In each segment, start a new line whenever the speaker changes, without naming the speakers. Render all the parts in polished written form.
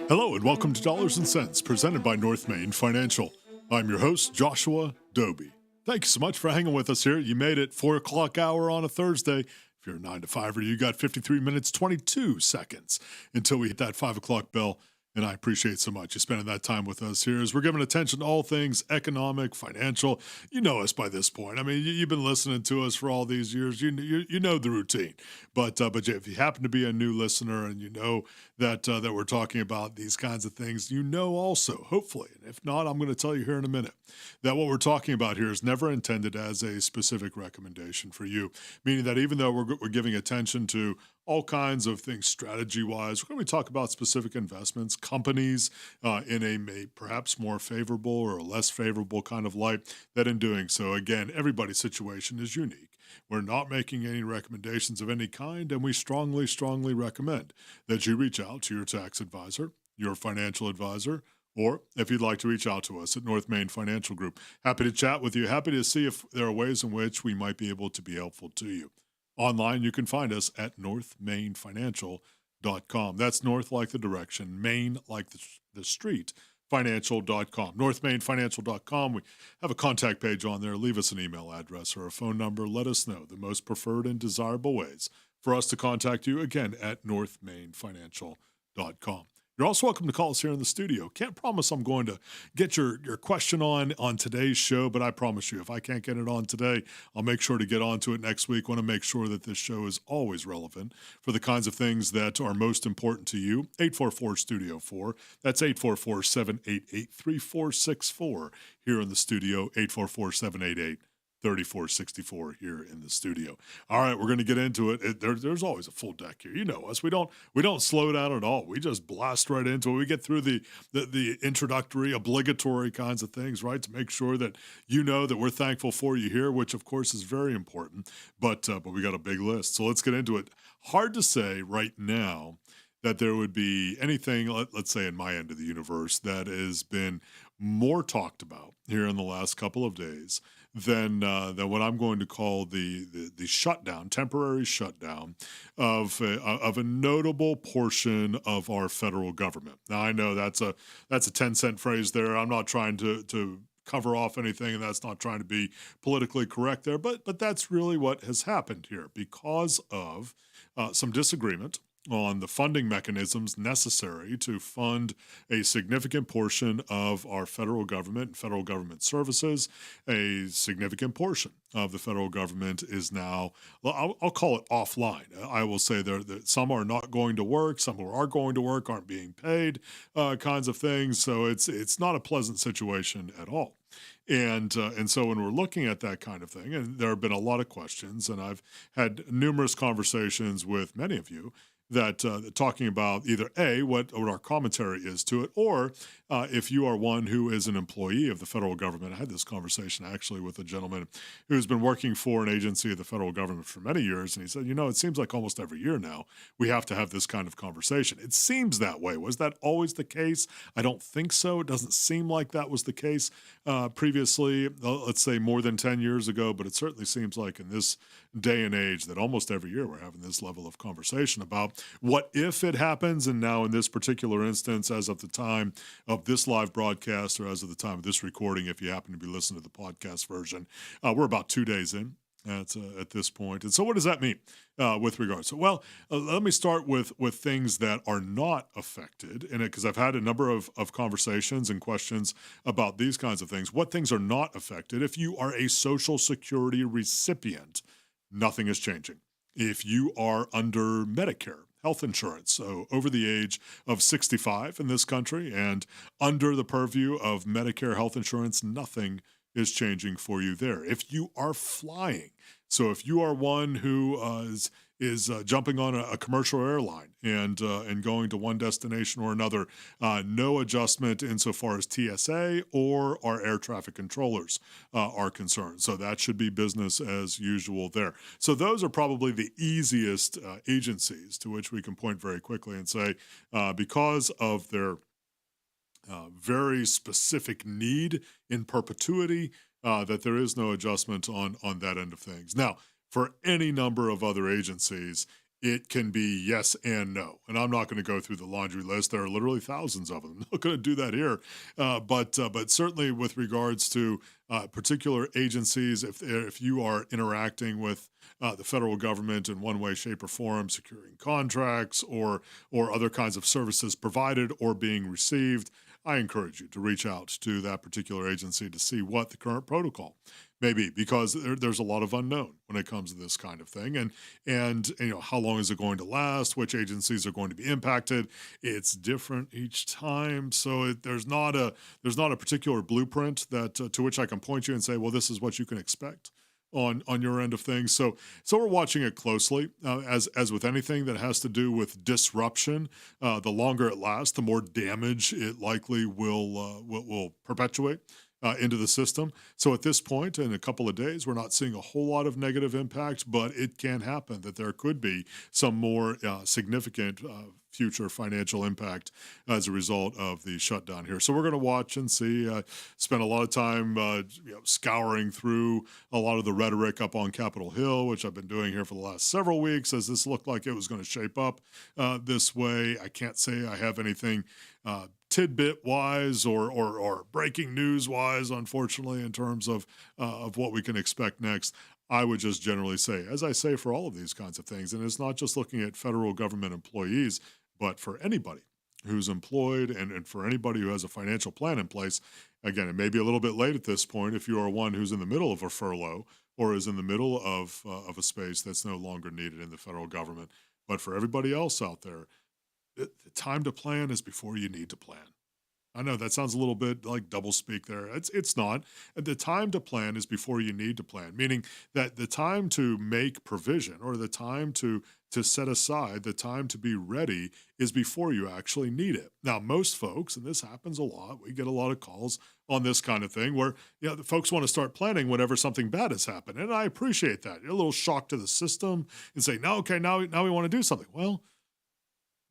Hello and welcome to Dollars and Cents, presented by North Main Financial. I'm your host, Joshua Dobi. Thank you so much for hanging with us here. You made it 4 o'clock hour on a Thursday. If you're a 9 to 5er, you got 53 minutes, 22 seconds until we hit that 5 o'clock bell. And I appreciate so much you spending that time with us here as we're giving attention to all things economic, financial. You know us by this point. I mean, you've been listening to us for all these years. You know the routine. But if you happen to be a new listener and you know that we're talking about these kinds of things, you know also, hopefully, and if not, I'm going to tell you here in a minute, that what we're talking about here is never intended as a specific recommendation for you, meaning that even though we're giving attention to all kinds of things strategy-wise, we're going to talk about specific investments, companies in a perhaps more favorable or a less favorable kind of light, that in doing so, again, everybody's situation is unique. We're not making any recommendations of any kind, and we strongly, strongly recommend that you reach out to your tax advisor, your financial advisor, or if you'd like to reach out to us at North Main Financial Group. Happy to chat with you. Happy to see if there are ways in which we might be able to be helpful to you. Online, you can find us at northmainfinancial.com. That's north like the direction, Main like the street, financial.com. Northmainfinancial.com. We have a contact page on there. Leave us an email address or a phone number. Let us know the most preferred and desirable ways for us to contact you, again, at northmainfinancial.com. You're also welcome to call us here in the studio. Can't promise I'm going to get your question on today's show, but I promise you, if I can't get it on today, I'll make sure to get onto it next week. Want to make sure that this show is always relevant for the kinds of things that are most important to you. 844-STUDIO-4. That's 844-788-3464 here in the studio. 844-788-3464 here in the studio. All right, we're going to get into it. There's always a full deck here. You know us. We don't slow down at all. We just blast right into it. We get through the introductory, obligatory kinds of things, right, to make sure that you know that we're thankful for you here, which of course is very important. But we got a big list, so let's get into it. Hard to say right now that there would be anything, let's say in my end of the universe, that has been more talked about here in the last couple of days than what I'm going to call the shutdown, temporary shutdown of a notable portion of our federal government. Now, I know that's a 10-cent phrase there. I'm not trying to cover off anything, and that's not trying to be politically correct there, but that's really what has happened here because of some disagreement on the funding mechanisms necessary to fund a significant portion of our federal government and federal government services. A significant portion of the federal government is now, well, I'll call it offline. I will say that some are not going to work, some who are going to work aren't being paid, kinds of things. So it's not a pleasant situation at all. And so when we're looking at that kind of thing, and there have been a lot of questions, and I've had numerous conversations with many of you that talking about either A, what our commentary is to it, or if you are one who is an employee of the federal government. I had this conversation actually with a gentleman who's been working for an agency of the federal government for many years, and he said, it seems like almost every year now we have to have this kind of conversation. It seems that way. Was that always the case? I don't think so. It doesn't seem like that was the case previously, let's say more than 10 years ago, but it certainly seems like in this day and age that almost every year we're having this level of conversation about what if it happens. And now in this particular instance, as of the time of this live broadcast, or as of the time of this recording, if you happen to be listening to the podcast version, we're about 2 days in at this point. And so what does that mean with regards to, let me start with things that are not affected in it, because I've had a number of conversations and questions about these kinds of things. What things are not affected? If you are a Social Security recipient, nothing is changing. If you are under Medicare health insurance, so over the age of 65 in this country and under the purview of Medicare health insurance, nothing is changing for you there. If you are flying, so if you are one who is jumping on a commercial airline and going to one destination or another, no adjustment insofar as TSA or our air traffic controllers are concerned. So that should be business as usual there. So those are probably the easiest agencies to which we can point very quickly and say, because of their very specific need in perpetuity, that there is no adjustment on that end of things. Now, for any number of other agencies, it can be yes and no. And I'm not going to go through the laundry list. There are literally thousands of them. I'm not going to do that here. But certainly with regards to particular agencies, if you are interacting with the federal government in one way, shape, or form, securing contracts or other kinds of services provided or being received, I encourage you to reach out to that particular agency to see what the current protocol may be, because there's a lot of unknown when it comes to this kind of thing, and how long is it going to last? Which agencies are going to be impacted? It's different each time, so there's not a particular blueprint that to which I can point you and say, well, this is what you can expect on your end of things. So we're watching it closely. As with anything that has to do with disruption, the longer it lasts, the more damage it likely will perpetuate into the system. So at this point, in a couple of days, we're not seeing a whole lot of negative impact, but it can happen that there could be some more significant future financial impact as a result of the shutdown here. So we're going to watch and see. Spend a lot of time scouring through a lot of the rhetoric up on Capitol Hill, which I've been doing here for the last several weeks, as this looked like it was going to shape up this way. I can't say I have anything tidbit wise or breaking news wise, unfortunately, in terms of what we can expect next. I would just generally say, as I say for all of these kinds of things, and it's not just looking at federal government employees, but for anybody who's employed and for anybody who has a financial plan in place. Again, it may be a little bit late at this point if you are one who's in the middle of a furlough or is in the middle of a space that's no longer needed in the federal government. But for everybody else out there, the time to plan is before you need to plan. I know that sounds a little bit like double speak there. It's not. The time to plan is before you need to plan, meaning that the time to make provision or the time to set aside, the time to be ready is before you actually need it. Now, most folks, and this happens a lot, we get a lot of calls on this kind of thing where the folks want to start planning whenever something bad has happened. And I appreciate that. You're a little shocked to the system and say, no, okay, now we want to do something. Well,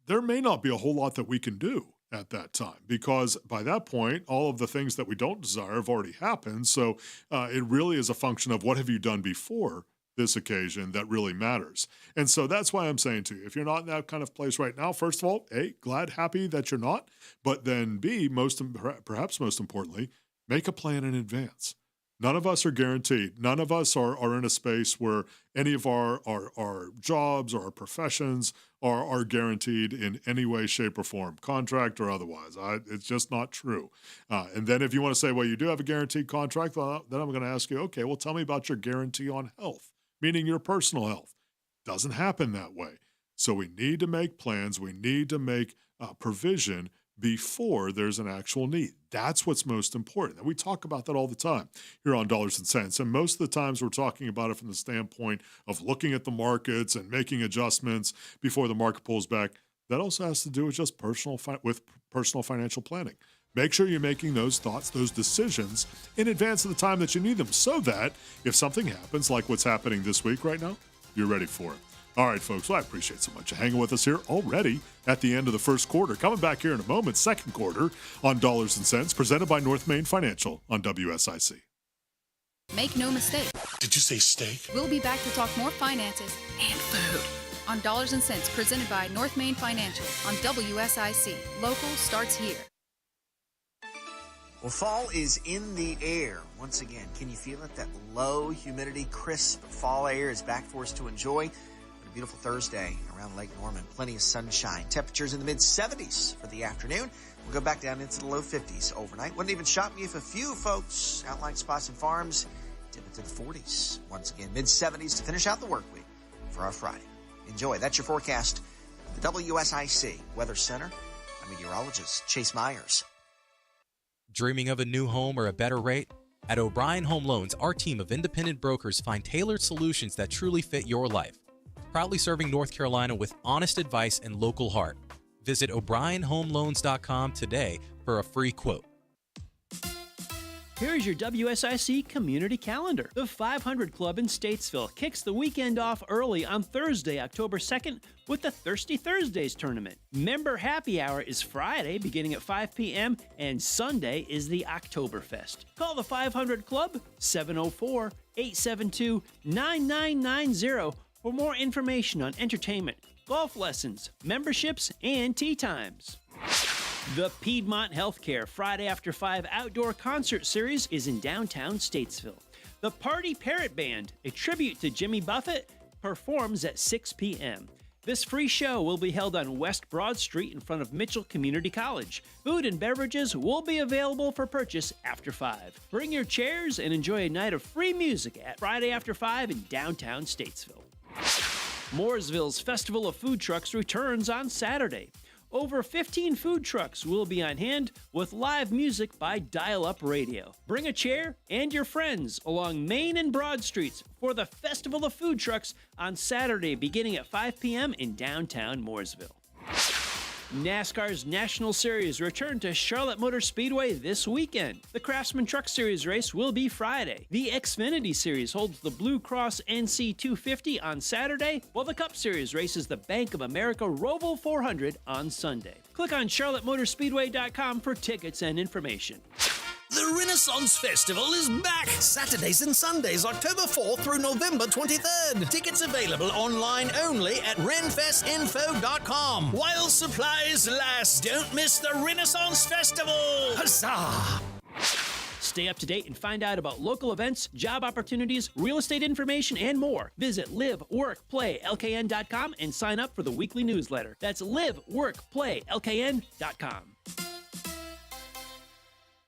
there may not be a whole lot that we can do at that time, because by that point, all of the things that we don't desire have already happened. So it really is a function of what have you done before this occasion that really matters. And so that's why I'm saying to you, if you're not in that kind of place right now, first of all, A, glad, happy that you're not, but then B, perhaps most importantly, make a plan in advance. None of us are guaranteed. None of us are in a space where any of our jobs or our professions are guaranteed in any way, shape, or form, contract or otherwise. It's just not true. And then if you want to say, well, you do have a guaranteed contract, well, then I'm going to ask you, okay, well, tell me about your guarantee on health, meaning your personal health. Doesn't happen that way. So we need to make plans. We need to make provision before there's an actual need. That's what's most important. And we talk about that all the time here on Dollars and Cents. And most of the times we're talking about it from the standpoint of looking at the markets and making adjustments before the market pulls back. That also has to do with just personal financial planning. Make sure you're making those thoughts, those decisions in advance of the time that you need them, so that if something happens like what's happening this week right now, you're ready for it. All right, folks, well, I appreciate so much you hanging with us here already at the end of the first quarter. Coming back here in a moment, second quarter on Dollars and Cents, presented by North Main Financial on WSIC.
Make no mistake.
Did you say steak?
We'll be back to talk more finances and food on Dollars and Cents, presented by North Main Financial on WSIC. Local starts here.
Well, fall is in the air once again. Can you feel it? That low humidity, crisp fall air is back for us to enjoy. A beautiful Thursday around Lake Norman. Plenty of sunshine. Temperatures in the mid-70s for the afternoon. We'll go back down into the low 50s overnight. Wouldn't even shock me if a few folks, outlying spots and farms, dip into the 40s. Once again, mid-70s to finish out the work week for our Friday. Enjoy. That's your forecast. The WSIC Weather Center. I'm meteorologist Chase Myers.
Dreaming of a new home or a better rate? At O'Brien Home Loans, our team of independent brokers find tailored solutions that truly fit your life. Proudly serving North Carolina with honest advice and local heart. Visit O'BrienHomeLoans.com today for a free quote.
Here's your WSIC community calendar. The 500 Club in Statesville kicks the weekend off early on Thursday, October 2nd with the Thirsty Thursdays tournament. Member Happy Hour is Friday beginning at 5 p.m. and Sunday is the Oktoberfest. Call the 500 Club 704-872-9990 for more information on entertainment, golf lessons, memberships, and tee times. The Piedmont Healthcare Friday After 5 Outdoor Concert Series is in downtown Statesville. The Party Parrot Band, a tribute to Jimmy Buffett, performs at 6 p.m. This free show will be held on West Broad Street in front of Mitchell Community College. Food and beverages will be available for purchase after 5. Bring your chairs and enjoy a night of free music at Friday After 5 in downtown Statesville. Mooresville's Festival of Food Trucks returns on Saturday. Over 15 food trucks will be on hand with live music by Dial-Up Radio. Bring a chair and your friends along Main and Broad Streets for the Festival of Food Trucks on Saturday beginning at 5 p.m. in downtown Mooresville. NASCAR's National Series return to Charlotte Motor Speedway this weekend. The Craftsman Truck Series race will be Friday. The Xfinity Series holds the Blue Cross NC 250 on Saturday, while the Cup Series races the Bank of America Roval 400 on Sunday. Click on charlottemotorspeedway.com for tickets and information.
The Renaissance Festival is back! Saturdays and Sundays, October 4th through November 23rd. Tickets available online only at renfestinfo.com. While supplies last, don't miss the Renaissance Festival! Huzzah!
Stay up to date and find out about local events, job opportunities, real estate information, and more. Visit liveworkplaylkn.com and sign up for the weekly newsletter. That's liveworkplaylkn.com.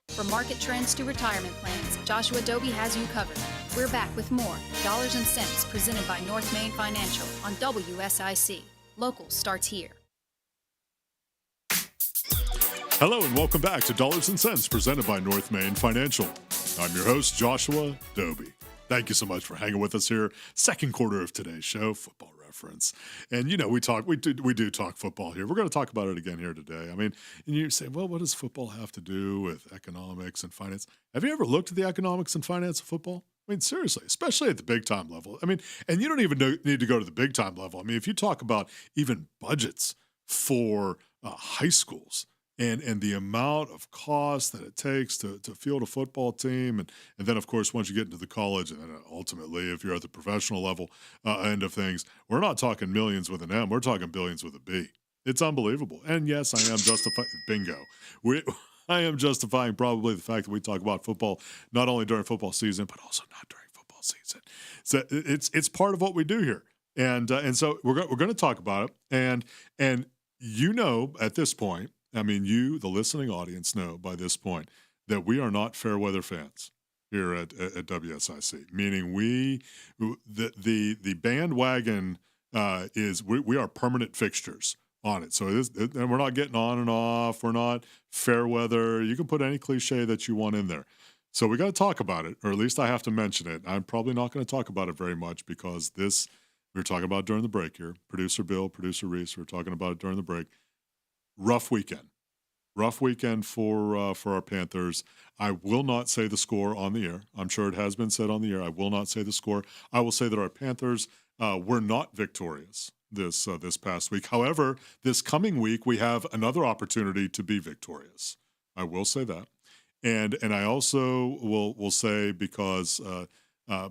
From market trends to retirement plans, Joshua Dobi has you covered. We're back with more Dollars and Cents presented by North Main Financial on WSIC. Local starts here.
Hello and welcome back to Dollars and Cents presented by North Main Financial. I'm your host, Joshua Dobi. Thank you so much for hanging with us here. Second quarter of today's show, football reference. And we do talk football here. We're going to talk about it again here today. I mean, and you say, well, what does football have to do with economics and finance? Have you ever looked at the economics and finance of football? I mean, seriously, especially at the big time level. I mean, and you don't even need to go to the big time level. I mean, if you talk about even budgets for high schools, and the amount of cost that it takes to field a football team. And then, of course, once you get into the college and then ultimately, if you're at the professional level end of things, we're not talking millions with an M. We're talking billions with a B. It's unbelievable. And yes, I am justifying – bingo. I am justifying probably the fact that we talk about football not only during football season, but also not during football season. So it's part of what we do here. And so we're going to talk about it. And at this point, I mean, the listening audience, know by this point that we are not fair weather fans here at WSIC. Meaning, the bandwagon we are permanent fixtures on it. So and we're not getting on and off. We're not fair weather. You can put any cliche that you want in there. So we got to talk about it, or at least I have to mention it. I'm probably not going to talk about it very much because we were talking about during the break here. Producer Bill, Producer Reese, we were talking about it during the break. Rough weekend for our Panthers. I will not say the score on the air. I'm sure it has been said on the air. I will not say the score. I will say that our Panthers were not victorious this past week. However, this coming week we have another opportunity to be victorious. I will say that, and I also will say because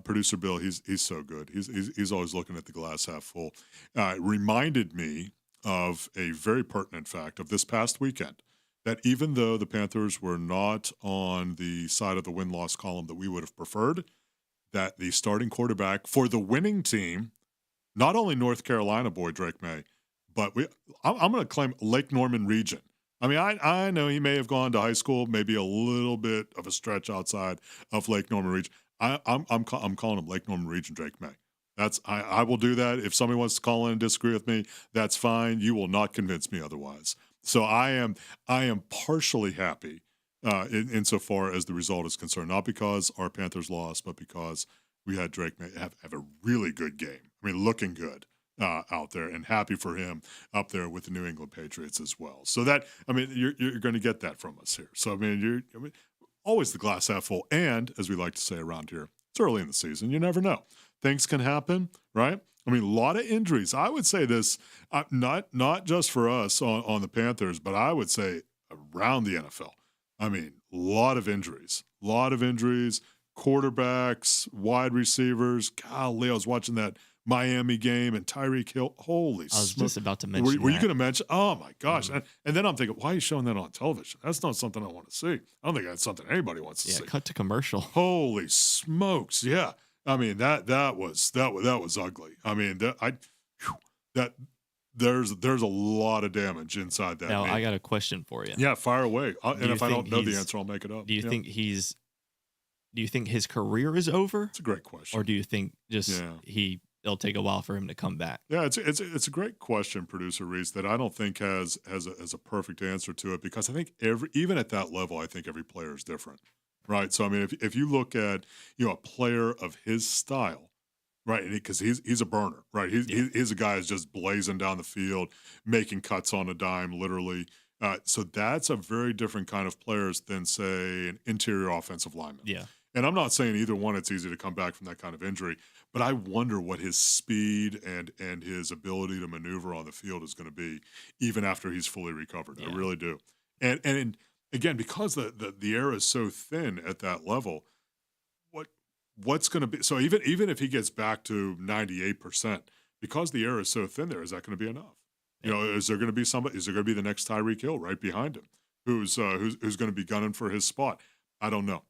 Producer Bill, he's so good. He's always looking at the glass half full. Reminded me of a very pertinent fact of this past weekend, that even though the Panthers were not on the side of the win-loss column that we would have preferred, that the starting quarterback for the winning team, not only North Carolina boy Drake May, but I'm going to claim Lake Norman region. I mean, I know he may have gone to high school, maybe a little bit of a stretch outside of Lake Norman region. I'm calling him Lake Norman region Drake May. I will do that. If somebody wants to call in and disagree with me, that's fine. You will not convince me otherwise. So I am partially happy insofar as the result is concerned, not because our Panthers lost, but because we had Drake May have a really good game. I mean, looking good out there, and happy for him up there with the New England Patriots as well. So that, I mean, you're going to get that from us here. So I mean, always the glass half full, and as we like to say around here, it's early in the season. You never know. Things can happen, right? I mean, a lot of injuries. I would say this, not just for us on the Panthers, but I would say around the NFL. I mean, a lot of injuries, quarterbacks, wide receivers. Golly, I was watching that Miami game and Tyreek Hill. Holy
I was
smoke.
just about to mention
Were you
that.
going to mention? Oh, my gosh. And then I'm thinking, why are you showing that on television? That's not something I want to see. I don't think that's something anybody wants to
Yeah,
see.
cut to commercial.
Holy smokes. Yeah. I mean, that was ugly. I mean, there's a lot of damage inside that.
Now,
man.
I got a question for you.
Yeah, fire away. And
you
if I don't
think
know the
he's-
answer, I'll make it up.
Do you
Yeah.
think his career is over?
It's a great question.
Or do you think just
Yeah.
it'll take a while for him to come back?
Yeah, it's a great question, producer Reese, that I don't think has a perfect answer to it, because I think even at that level, I think every player is different, right? So I mean, if you look at a player of his style, right, because he's a burner, right? He's a guy who's just blazing down the field, making cuts on a dime, literally. So that's a very different kind of players than, say, an interior offensive lineman.
Yeah.
And I'm not saying either one, it's easy to come back from that kind of injury, but I wonder what his speed and his ability to maneuver on the field is going to be even after he's fully recovered.
Yeah.
I really do. And again, because the air is so thin at that level, what's going to be, so even if he gets back to 98%, because the air is so thin there, is that going to be enough? Is there going to be somebody, is there going to be the next Tyreek Hill right behind him who's going to be gunning for his spot? I don't know.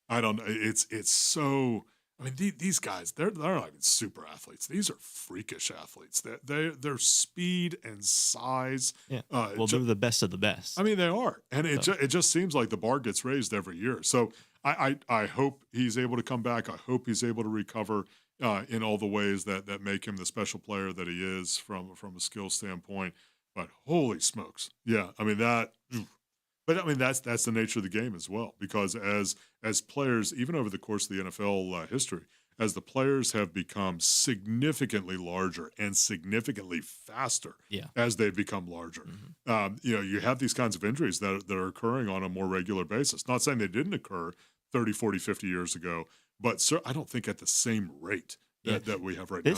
It's so, I mean, these guys, they're not even super athletes. These are freakish athletes. Their speed and size.
Yeah. They're the best of the best.
I mean, they are. And it just seems like the bar gets raised every year. So I hope he's able to come back. I hope he's able to recover in all the ways that make him the special player that he is from a skill standpoint. But holy smokes. Yeah. I mean, but I mean, that's the nature of the game as well, because as players, even over the course of the NFL history, as the players have become significantly larger and significantly faster as they've become larger, you have these kinds of injuries that are occurring on a more regular basis. Not saying they didn't occur 30, 40, 50 years ago, but I don't think at the same rate that we have right now.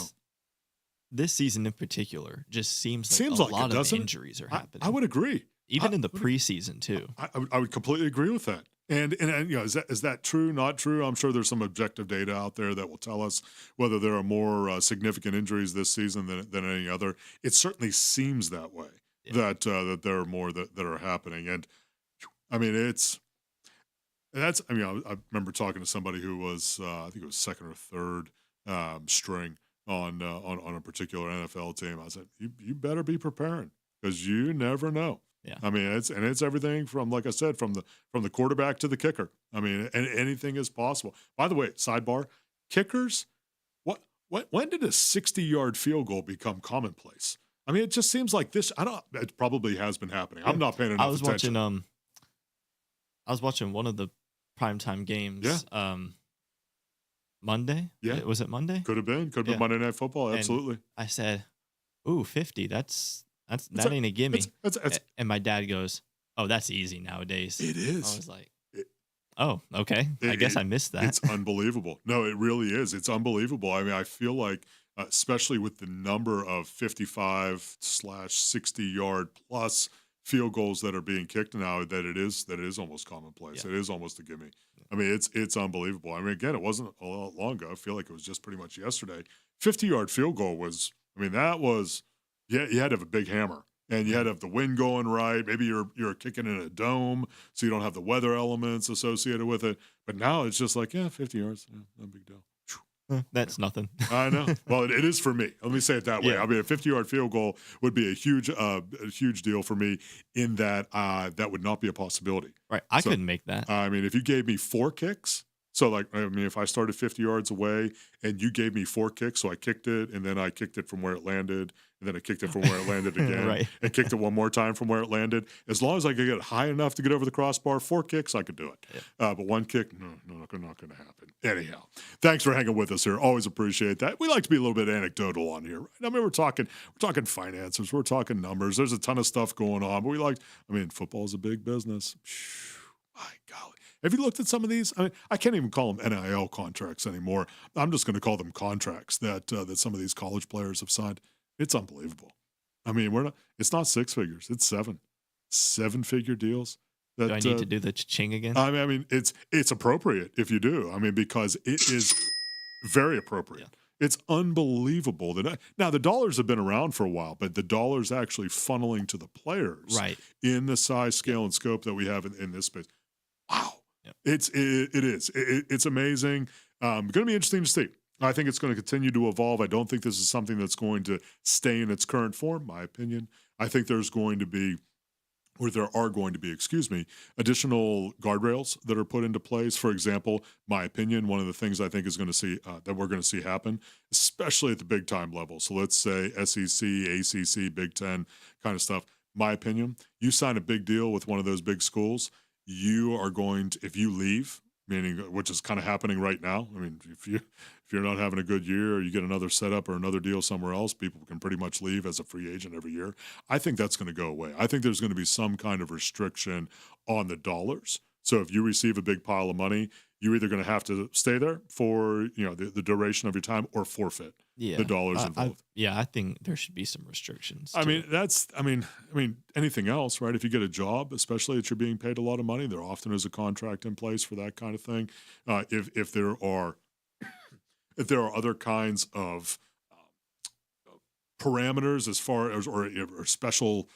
This season in particular just seems like a lot of injuries are happening.
I would agree.
Even in the preseason too.
I would completely agree with that. And is that true? Not true? I'm sure there's some objective data out there that will tell us whether there are more significant injuries this season than any other. It certainly seems that way. That there are more that are happening. And I mean, I remember talking to somebody who was I think it was second or third string on a particular NFL team. I said, you better be preparing, because you never know.
Yeah.
I mean, it's everything from, like I said, from the quarterback to the kicker. I mean, anything is possible. By the way, sidebar, kickers, when did a 60-yard field goal become commonplace? I mean, it just seems like this. It probably has been happening. I'm not paying enough attention.
I was watching one of the primetime games.
Yeah.
Monday.
Yeah.
Was it Monday?
Could have been Monday Night Football. Absolutely.
And I said, "Ooh, 50. That ain't a gimme." And my dad goes, "Oh, that's easy nowadays."
It is.
I was like, "Oh, okay. I guess I missed that."
It's unbelievable. No, it really is. It's unbelievable. I mean, I feel like, especially with the number of 55/60-yard plus field goals that are being kicked now, that it is almost commonplace.
Yeah.
It is almost a gimme. I mean, it's unbelievable. I mean, again, it wasn't a lot long ago. I feel like it was just pretty much yesterday. 50-yard field goal was, I mean, that was, you had to have a big hammer, and you had to have the wind going right. Maybe you're kicking in a dome, so you don't have the weather elements associated with it. But now it's just like, 50 yards, no big deal.
That's nothing.
I know. Well, it is for me. Let me say it that way.
Yeah.
I mean, a 50-yard field goal would be a huge deal for me, in that that would not be a possibility.
Right. I couldn't make that.
I mean, if you gave me 4 kicks, so like, I mean, if I started 50 yards away and you gave me 4 kicks, so I kicked it, and then I kicked it from where it landed, and then I kicked it from where it landed again,
Right.
and kicked it one more time from where it landed. As long as I could get high enough to get over the crossbar, 4 kicks, I could do it.
Yeah.
But 1 kick, no, not going to happen. Anyhow, thanks for hanging with us here. Always appreciate that. We like to be a little bit anecdotal on here. Right? I mean, we're talking finances, we're talking numbers. There's a ton of stuff going on, but football is a big business. My golly. Have you looked at some of these? I mean, I can't even call them NIL contracts anymore. I'm just going to call them contracts that some of these college players have signed. It's unbelievable. I mean, it's not 6 figures. It's 7-figure deals.
Do I need to do the cha-ching again?
I mean, it's appropriate if you do. I mean, because it is very appropriate. It's unbelievable that now the dollars have been around for a while, but the dollars actually funneling to the players
Right.
in the size, scale, and scope that we have in this space. Wow.
Yep.
It's amazing. Going to be interesting to see. I think it's going to continue to evolve. I don't think this is something that's going to stay in its current form, my opinion. I think there are going to be, additional guardrails that are put into place. For example, my opinion, one of the things I think is going to see that we're going to see happen, especially at the big time level. So let's say SEC, ACC, Big Ten kind of stuff. My opinion, you sign a big deal with one of those big schools, you are going to, if you leave, meaning which is kind of happening right now. I mean, if you're not having a good year or you get another setup or another deal somewhere else, people can pretty much leave as a free agent every year. I think that's going to go away. I think there's going to be some kind of restriction on the dollars. So if you receive a big pile of money, you're either going to have to stay there for the duration of your time or forfeit the dollars involved.
I think there should be some restrictions.
I mean, anything else, right? If you get a job, especially if you're being paid a lot of money, there often is a contract in place for that kind of thing. If there are other kinds of parameters as far as or special.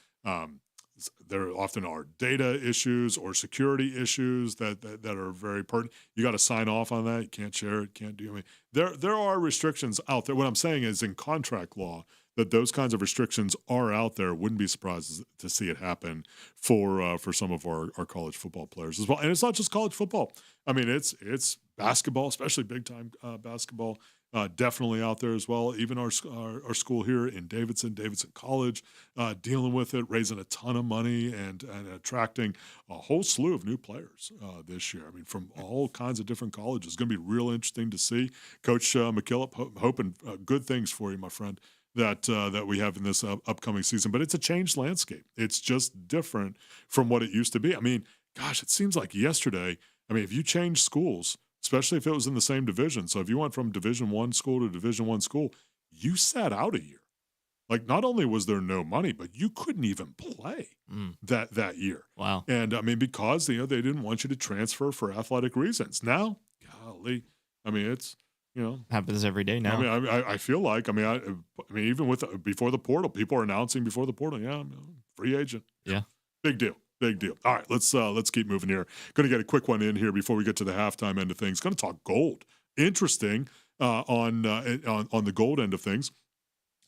There often are data issues or security issues that are very pertinent. You got to sign off on that. You can't share it. Can't do. I mean, there are restrictions out there. What I'm saying is, in contract law, that those kinds of restrictions are out there. Wouldn't be surprised to see it happen for some of our college football players as well. And it's not just college football. I mean, it's basketball, especially big time basketball. Definitely out there as well. Even our school here in Davidson College, dealing with it, raising a ton of money and attracting a whole slew of new players this year. I mean, from all kinds of different colleges. It's going to be real interesting to see. Coach McKillop, hoping good things for you, my friend, that we have in this upcoming season. But it's a changed landscape. It's just different from what it used to be. I mean, gosh, it seems like yesterday. I mean, if you change schools, especially if it was in the same division. So if you went from Division I school to Division I school, you sat out a year. Like, not only was there no money, but you couldn't even play that year.
Wow.
And I mean, because they didn't want you to transfer for athletic reasons. Now, golly, I mean, it's
happens every day now.
I mean, I feel like I mean even with before the portal, people are announcing before the portal, I'm a free agent.
Yeah,
big deal. Big deal. All right, let's keep moving here. Going to get a quick one in here before we get to the halftime end of things. Going to talk gold. Interesting on the gold end of things.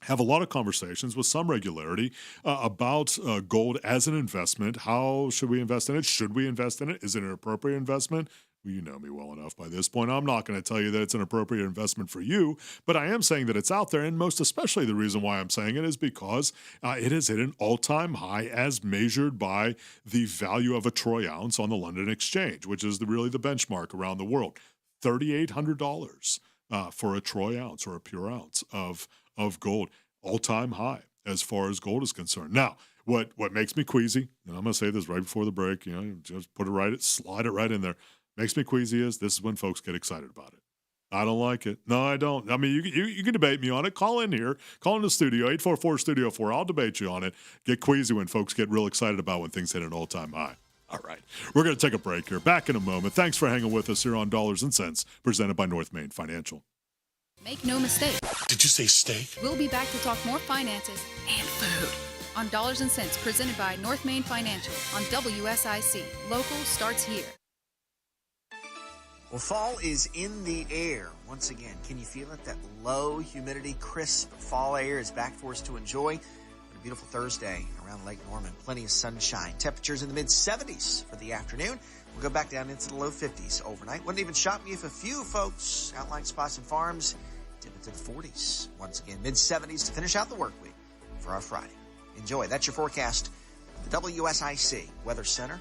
Have a lot of conversations with some regularity about gold as an investment. How should we invest in it? Should we invest in it? Is it an appropriate investment? Well, you know me well enough by this point. I'm not going to tell you that it's an appropriate investment for you, but I am saying that it's out there, and most especially the reason why I'm saying it is because it is at an all-time high as measured by the value of a troy ounce on the London Exchange, which is really the benchmark around the world. $3,800 for a troy ounce or a pure ounce of gold, all-time high as far as gold is concerned. Now, what makes me queasy, and I'm going to say this right before the break, just slide it right in there. Makes me queasy is this is when folks get excited about it. I don't like it. No, I don't. I mean, you can debate me on it. Call in here. Call in the studio, 844-STUDIO-4. I'll debate you on it. Get queasy when folks get real excited about when things hit an all-time high. All right. We're going to take a break here. Back in a moment. Thanks for hanging with us here on Dollars and Cents, presented by North Main Financial.
Make no mistake.
Did you say steak?
We'll be back to talk more finances and food on Dollars and Cents, presented by North Main Financial on WSIC. Local starts here.
Well, fall is in the air once again. Can you feel it? That low humidity, crisp fall air is back for us to enjoy. A beautiful Thursday around Lake Norman. Plenty of sunshine. Temperatures in the mid-70s for the afternoon. We'll go back down into the low 50s overnight. Wouldn't even shock me if a few folks, outlying spots and farms, dip into the 40s. Once again, mid-70s to finish out the work week for our Friday. Enjoy. That's your forecast. The WSIC Weather Center.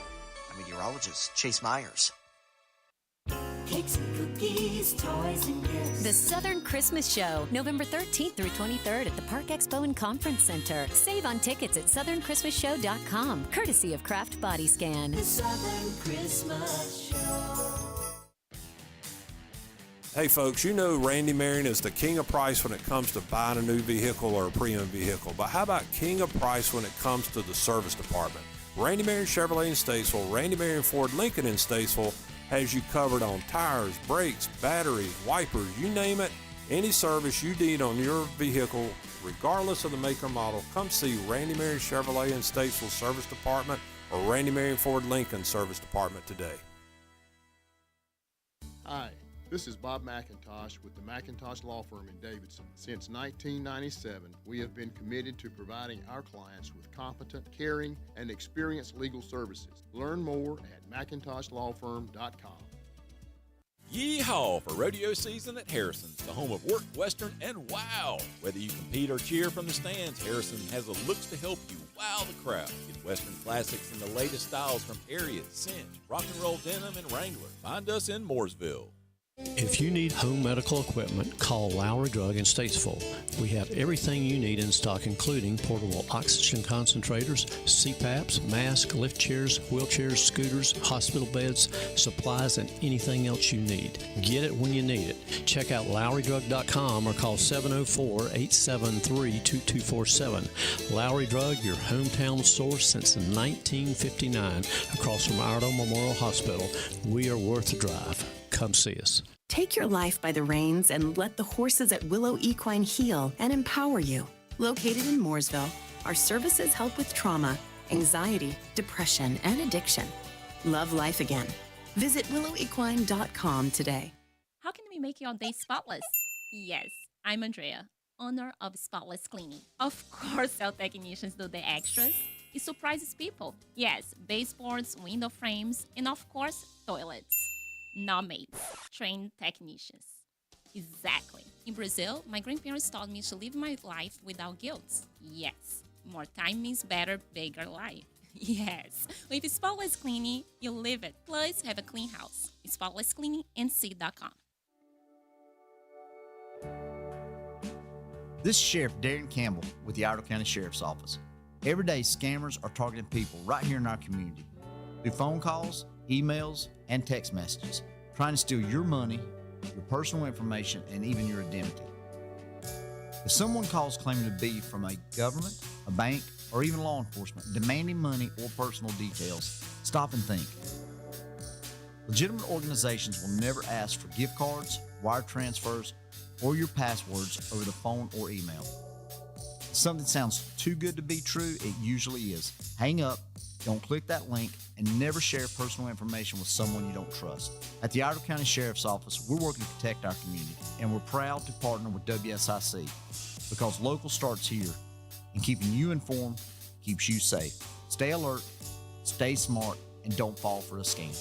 I'm meteorologist Chase Myers.
Cakes and cookies, toys and gifts. The Southern Christmas Show, November 13th through 23rd at the Park Expo and Conference Center. Save on tickets at southernchristmasshow.com, courtesy of Kraft Body Scan. The Southern Christmas Show.
Hey folks, you know Randy Marion is the king of price when it comes to buying a new vehicle or a pre-owned vehicle. But how about king of price when it comes to the service department? Randy Marion Chevrolet in Statesville, Randy Marion Ford Lincoln in Statesville has you covered on tires, brakes, batteries, wipers, you name it. Any service you need on your vehicle, regardless of the make or model, come see Randy Marion Chevrolet in Statesville Service Department or Randy Marion Ford Lincoln Service Department today.
Hi, this is Bob McIntosh with the McIntosh Law Firm in Davidson. Since 1997, we have been committed to providing our clients with competent, caring, and experienced legal services. Learn more at McIntoshLawFirm.com.
Yeehaw for rodeo season at Harrison's, the home of work, western, and wow. Whether you compete or cheer from the stands, Harrison has the looks to help you wow the crowd. Get western classics and the latest styles from Harriet, Cinch, Rock and Roll Denim, and Wrangler. Find us in Mooresville.
If you need home medical equipment, call Lowry Drug in Statesville. We have everything you need in stock, including portable oxygen concentrators, CPAPs, masks, lift chairs, wheelchairs, scooters, hospital beds, supplies, and anything else you need. Get it when you need it. Check out LowryDrug.com or call 704-873-2247. Lowry Drug, your hometown source since 1959, across from Iredell Memorial Hospital. We are worth the drive. Come see us.
Take your life by the reins and let the horses at Willow Equine heal and empower you. Located in Mooresville, our services help with trauma, anxiety, depression, and addiction. Love life again. Visit willowequine.com today.
How can we make your day spotless? Yes, I'm Andrea, owner of Spotless Cleaning. Of course, our technicians do the extras. It surprises people. Yes, baseboards, window frames, and of course, toilets. Not maids, trained technicians. Exactly. In Brazil, my grandparents taught me to live my life without guilt. Yes, more time means better, bigger life. Yes, with Spotless Cleaning, you live it. Plus, have a clean house. SpotlessCleaningNC.com.
This is Sheriff Darren Campbell with the Iredell County Sheriff's Office. Every day, scammers are targeting people right here in our community through phone calls, emails, and text messages, trying to steal your money, your personal information, and even your identity. If someone calls claiming to be from a government, a bank, or even law enforcement, demanding money or personal details, stop and think. Legitimate organizations will never ask for gift cards, wire transfers, or your passwords over the phone or email. If something sounds too good to be true, it usually is. Hang up, don't click that link, and never share personal information with someone you don't trust. At the Iredell County Sheriff's Office, we're working to protect our community, and we're proud to partner with WSIC because local starts here, and keeping you informed keeps you safe. Stay alert, stay smart, and don't fall for a scam.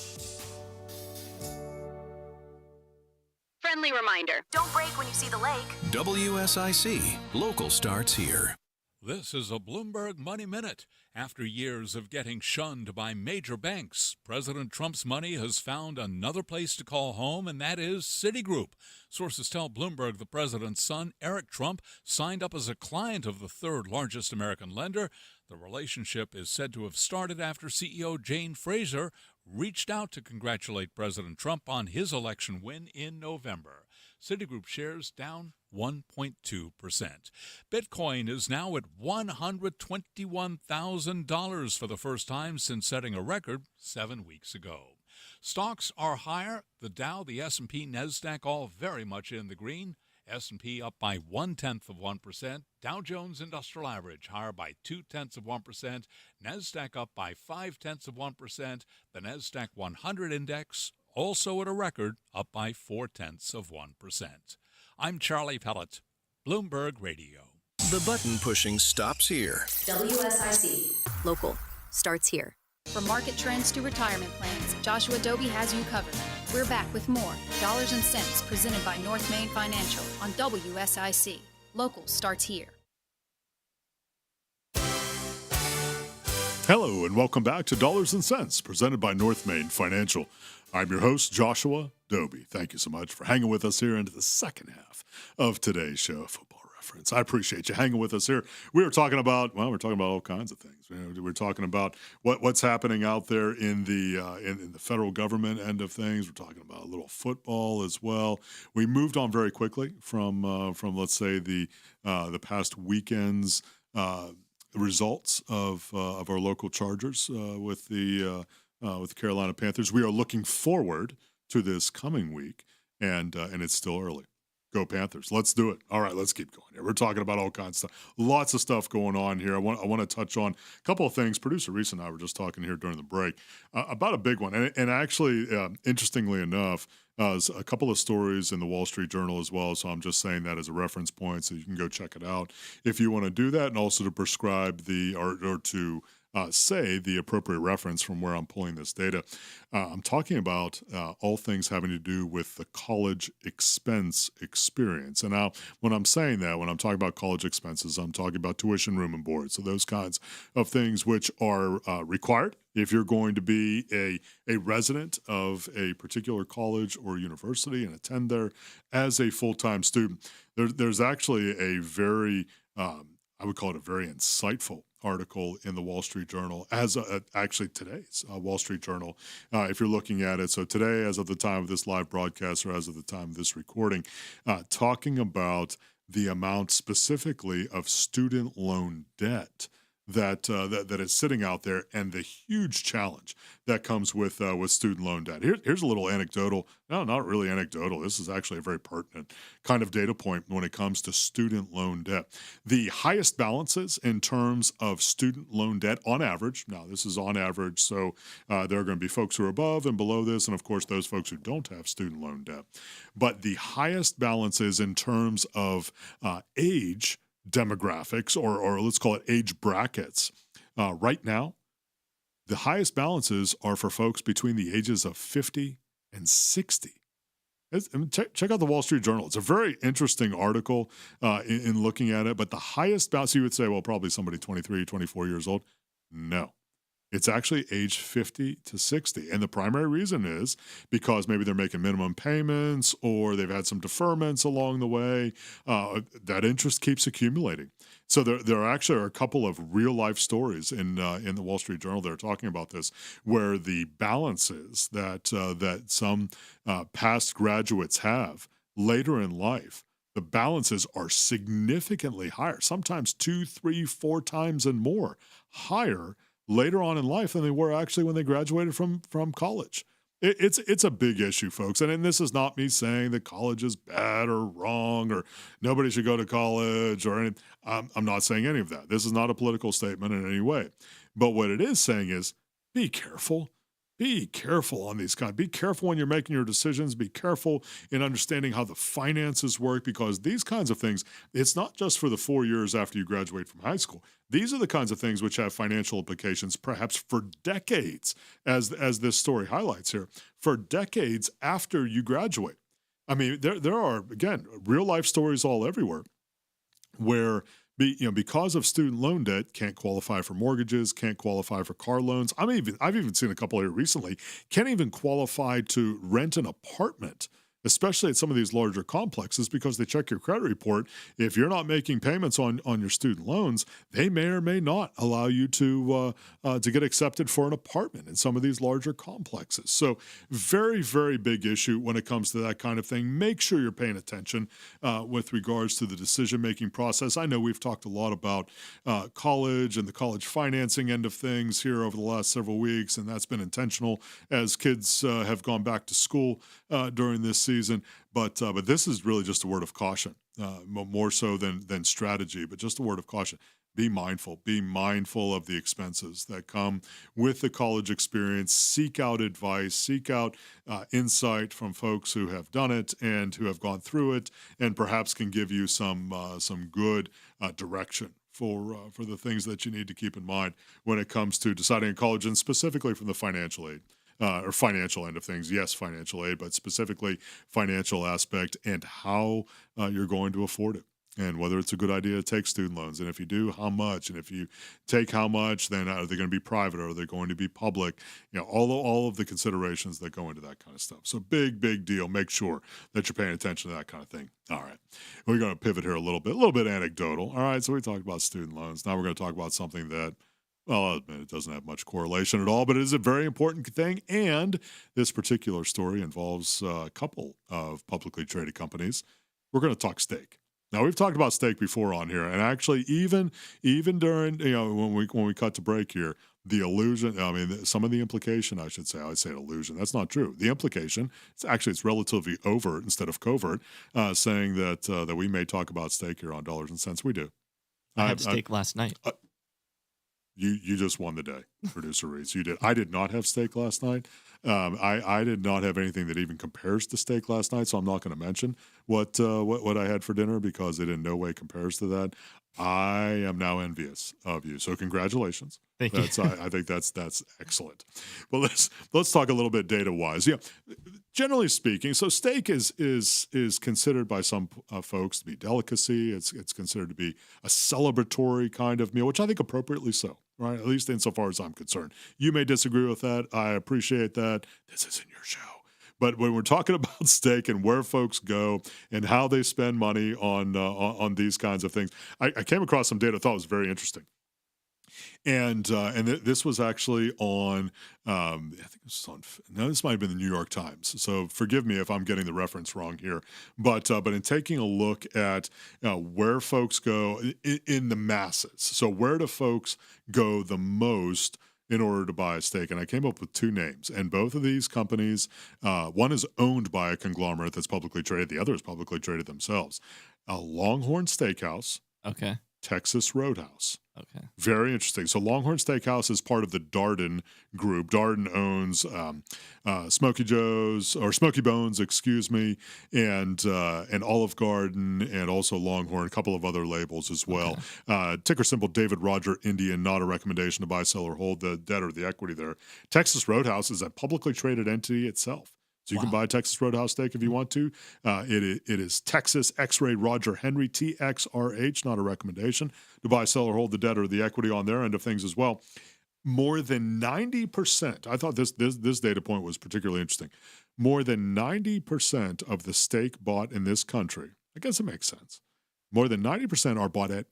Friendly reminder, don't brake when you see the lake.
WSIC, local starts here.
This is a Bloomberg Money Minute. After years of getting shunned by major banks, President Trump's money has found another place to call home, and that is Citigroup. Sources tell Bloomberg the president's son, Eric Trump, signed up as a client of the third largest American lender. The relationship is said to have started after CEO Jane Fraser reached out to congratulate President Trump on his election win in November. Citigroup shares down 1.2%. Bitcoin is now at $121,000 for the first time since setting a record 7 weeks ago. Stocks are higher. The Dow, the S&P, NASDAQ all very much in the green. S&P up by 0.1%. Dow Jones Industrial Average higher by 0.2%. NASDAQ up by 0.5%. The NASDAQ 100 Index also at a record, up by 0.4%. I'm Charlie Pellet, Bloomberg Radio.
The button pushing stops here.
WSIC. Local starts here. From market trends to retirement plans, Joshua Dobi has you covered. We're back with more Dollars and Cents presented by North Main Financial on WSIC. Local starts here.
Hello and welcome back to Dollars and Cents presented by North Main Financial. I'm your host, Joshua Dobi. Thank you so much for hanging with us here into the second half of today's show, Football Reference. I appreciate you hanging with us here. We're talking about all kinds of things. We're talking about what's happening out there in the federal government end of things. We're talking about a little football as well. We moved on very quickly from let's say the past weekend's results of our local Chargers with the Carolina Panthers. We are looking forward to this coming week, and it's still early. Go Panthers. Let's do it. All right, let's keep going here. We're talking about all kinds of stuff. Lots of stuff going on here. I want to touch on a couple of things. Producer Reese and I were just talking here during the break about a big one. And actually, interestingly enough, a couple of stories in the Wall Street Journal as well. So I'm just saying that as a reference point so you can go check it out if you want to do that, and also to prescribe or to say the appropriate reference from where I'm pulling this data. I'm talking about all things having to do with the college expense experience. And now, when I'm saying that, when I'm talking about college expenses, I'm talking about tuition, room, and board. So those kinds of things which are required if you're going to be a resident of a particular college or university and attend there as a full-time student. There's actually a very, I would call it a very insightful article in the Wall Street Journal, actually today's Wall Street Journal, if you're looking at it. So today, as of the time of this live broadcast, or as of the time of this recording, talking about the amount specifically of student loan debt that is sitting out there, and the huge challenge that comes with student loan debt. Here's a little anecdotal. No, not really anecdotal. This is actually a very pertinent kind of data point when it comes to student loan debt. The highest balances in terms of student loan debt on average. Now, this is on average, so there are going to be folks who are above and below this, and of course those folks who don't have student loan debt. But the highest balances in terms of age demographics, or let's call it age brackets, right now, the highest balances are for folks between the ages of 50 and 60. Check out the Wall Street Journal. It's a very interesting article in looking at it, but the highest balance, you would say, well, probably somebody 23, 24 years old. No. It's actually age 50 to 60. And the primary reason is because maybe they're making minimum payments or they've had some deferments along the way. That interest keeps accumulating. So there actually are a couple of real life stories in the Wall Street Journal that are talking about this, where the balances that some past graduates have later in life, the balances are significantly higher, sometimes 2, 3, 4 times and more higher later on in life than they were actually when they graduated from college. It's a big issue, folks. And this is not me saying that college is bad or wrong or nobody should go to college or anything. I'm not saying any of that. This is not a political statement in any way. But what it is saying is be careful. Be careful on these kinds. Be careful when you're making your decisions. Be careful in understanding how the finances work, because these kinds of things, it's not just for the 4 years after you graduate from high school. These are the kinds of things which have financial implications perhaps for decades, as this story highlights here, for decades after you graduate. I mean, there are, again, real life stories all everywhere where because of student loan debt, can't qualify for mortgages, can't qualify for car loans. I've even seen a couple here recently, can't even qualify to rent an apartment, especially at some of these larger complexes, because they check your credit report. If you're not making payments on your student loans, they may or may not allow you to get accepted for an apartment in some of these larger complexes. So very, very big issue when it comes to that kind of thing. Make sure you're paying attention with regards to the decision-making process. I know we've talked a lot about college and the college financing end of things here over the last several weeks, and that's been intentional as kids have gone back to school during this season, but this is really just a word of caution, more so than strategy, but just a word of caution. Be mindful of the expenses that come with the college experience. Seek out advice, seek out insight from folks who have done it and who have gone through it, and perhaps can give you some good direction for the things that you need to keep in mind when it comes to deciding on college, and specifically from the financial aid. Or financial end of things. Yes, financial aid, but specifically financial aspect and how you're going to afford it, and whether it's a good idea to take student loans. And if you do, how much? And if you take how much, then are they going to be private or are they going to be public? All of the considerations that go into that kind of stuff. So big deal. Make sure that you're paying attention to that kind of thing. All right. We're going to pivot here a little bit anecdotal. All right. So we talked about student loans. Now we're going to talk about something that, well, I'll admit it doesn't have much correlation at all, but it is a very important thing. And this particular story involves a couple of publicly traded companies. We're going to talk steak. Now, we've talked about steak before on here, and actually even during when we cut to break here, the illusion, I mean, some of the implication, I should say, I'd say illusion. That's not true. The implication, it's relatively overt instead of covert, saying that we may talk about steak here on Dollars and Cents. We do.
I had steak last night.
You just won the day, Producer Reese. You did. I did not have steak last night. I did not have anything that even compares to steak last night, so I'm not going to mention what I had for dinner because it in no way compares to that. I am now envious of you. So congratulations.
Thank you.
I think that's excellent. But let's talk a little bit data wise. Yeah, generally speaking, so steak is considered by some folks to be delicacy. It's considered to be a celebratory kind of meal, which I think appropriately so. Right, at least insofar as I'm concerned. You may disagree with that. I appreciate that. This isn't your show. But when we're talking about steak and where folks go and how they spend money on these kinds of things, I came across some data I thought was very interesting. And this was actually on, I think this was on, no, this might have been the New York Times. So forgive me if I'm getting the reference wrong here. But in taking a look at where folks go in the masses, so where do folks go the most in order to buy a steak? And I came up with two names. And both of these companies, one is owned by a conglomerate that's publicly traded. The other is publicly traded themselves. Longhorn Steakhouse.
Okay.
Texas Roadhouse.
Okay.
Very interesting. So Longhorn Steakhouse is part of the Darden group. Darden owns Smoky Joe's or Smoky Bones, excuse me, and Olive Garden, and also Longhorn, a couple of other labels as well. Okay. Ticker symbol David Roger Indian, not a recommendation to buy, sell, or hold the debt or the equity there. Texas Roadhouse is a publicly traded entity itself. So you can buy Texas Roadhouse steak if you want to. It is Texas X-Ray Roger Henry, TXRH, not a recommendation to buy, sell, or hold the debt or the equity on their end of things as well. More than 90%, I thought this data point was particularly interesting. More than 90% of the steak bought in this country, I guess it makes sense, more than 90% are bought at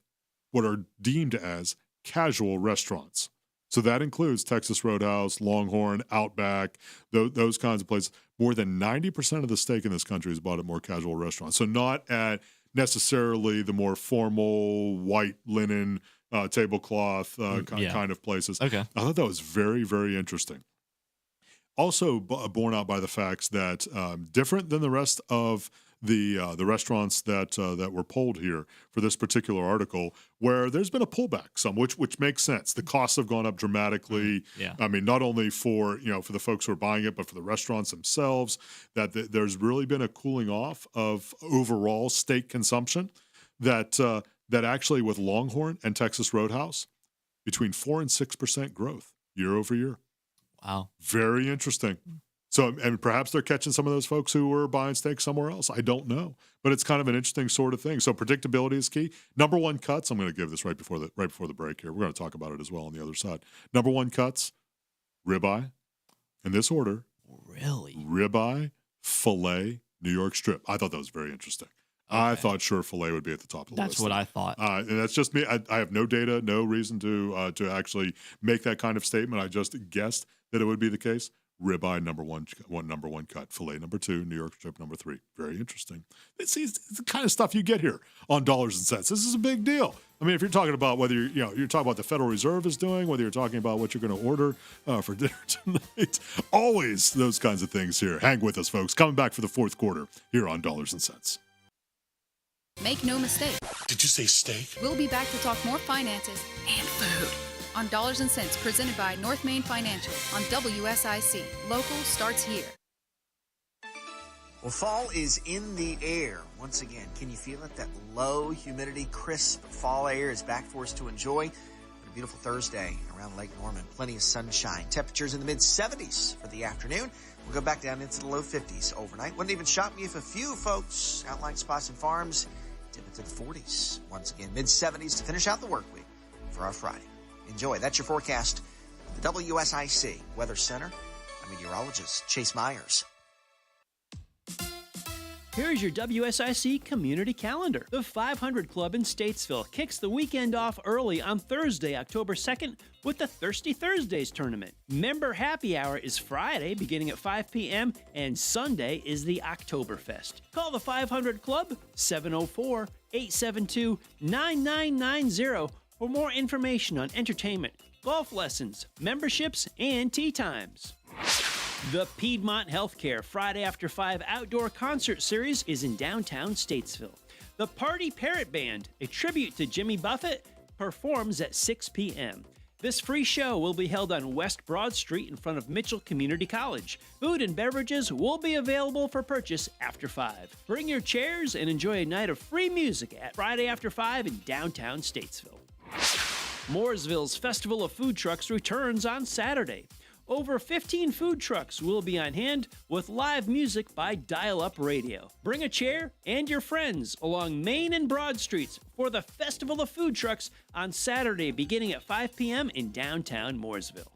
what are deemed as casual restaurants. So that includes Texas Roadhouse, Longhorn, Outback, those kinds of places. More than 90% of the steak in this country is bought at more casual restaurants. So not at necessarily the more formal white linen tablecloth kind of places.
Okay.
I thought that was very, very interesting. Also borne out by the facts that different than the rest of the restaurants that were polled here for this particular article, where there's been a pullback some, which makes sense. The costs have gone up dramatically.
Yeah.
I mean, not only for the folks who are buying it, but for the restaurants themselves. There's really been a cooling off of overall steak consumption. That actually with Longhorn and Texas Roadhouse, between 4% and 6% growth year over year.
Wow.
Very interesting. So, and perhaps they're catching some of those folks who were buying steak somewhere else. I don't know, but it's kind of an interesting sort of thing. So predictability is key. Number one cuts. I'm going to give this right before the break here. We're going to talk about it as well on the other side. Number one cuts, ribeye, in this order.
Really?
Ribeye, filet, New York strip. I thought that was very interesting. Okay. I thought sure filet would be at the top of the list.
That's what I thought.
And that's just me. I have no data, no reason to actually make that kind of statement. I just guessed that it would be the case. Ribeye number one cut, filet number 2, New York strip number 3. Very interesting. It's the kind of stuff you get here on Dollars and Cents. This is a big deal. I mean, if you're talking about whether you're talking about the Federal Reserve is doing, whether you're talking about what you're going to order for dinner tonight, always those kinds of things here. Hang with us, folks. Coming back for the fourth quarter here on Dollars and Cents.
Make no mistake.
Did you say steak?
We'll be back to talk more finances and food on Dollars and Cents, presented by North Main Financial on WSIC. Local starts here.
Well, fall is in the air once again. Can you feel it? That low humidity, crisp fall air is back for us to enjoy. A beautiful Thursday around Lake Norman. Plenty of sunshine. Temperatures in the mid-70s for the afternoon. We'll go back down into the low 50s overnight. Wouldn't even shock me if a few folks, outlying spots and farms, dip into the 40s. Once again, mid-70s to finish out the work week for our Friday. Enjoy. That's your forecast. The WSIC Weather Center. I'm meteorologist Chase Myers.
Here's your WSIC community calendar. The 500 Club in Statesville kicks the weekend off early on Thursday, October 2nd, with the Thirsty Thursdays tournament. Member Happy Hour is Friday, beginning at 5 p.m., and Sunday is the Oktoberfest. Call the 500 Club, 704-872-9990, for more information on entertainment, golf lessons, memberships, and tea times. The Piedmont Healthcare Friday After 5 Outdoor Concert Series is in downtown Statesville. The Party Parrot Band, a tribute to Jimmy Buffett, performs at 6 p.m. This free show will be held on West Broad Street in front of Mitchell Community College. Food and beverages will be available for purchase after 5. Bring your chairs and enjoy a night of free music at Friday After 5 in downtown Statesville. Mooresville's Festival of Food Trucks returns on Saturday. Over 15 food trucks will be on hand with live music by Dial-Up Radio. Bring a chair and your friends along Main and Broad Streets for the Festival of Food Trucks on Saturday beginning at 5 p.m. in downtown Mooresville.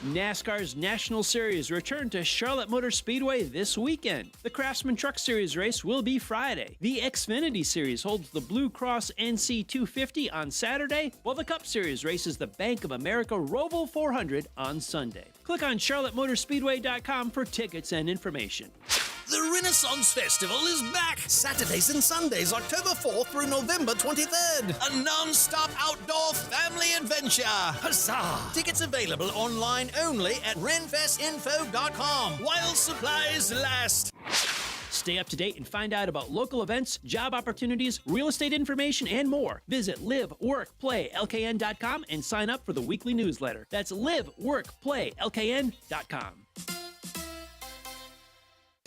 NASCAR's National Series return to Charlotte Motor Speedway this weekend. The Craftsman Truck Series race will be Friday. The Xfinity Series holds the Blue Cross NC 250 on Saturday, while the Cup Series races the Bank of America Roval 400 on Sunday. Click on charlottemotorspeedway.com for tickets and information.
The Renaissance Festival is back! Saturdays and Sundays, October 4th through November 23rd. A non-stop outdoor family adventure! Huzzah! Tickets available online only at renfestinfo.com while supplies last.
Stay up to date and find out about local events, job opportunities, real estate information, and more. Visit liveworkplaylkn.com and sign up for the weekly newsletter. That's liveworkplaylkn.com.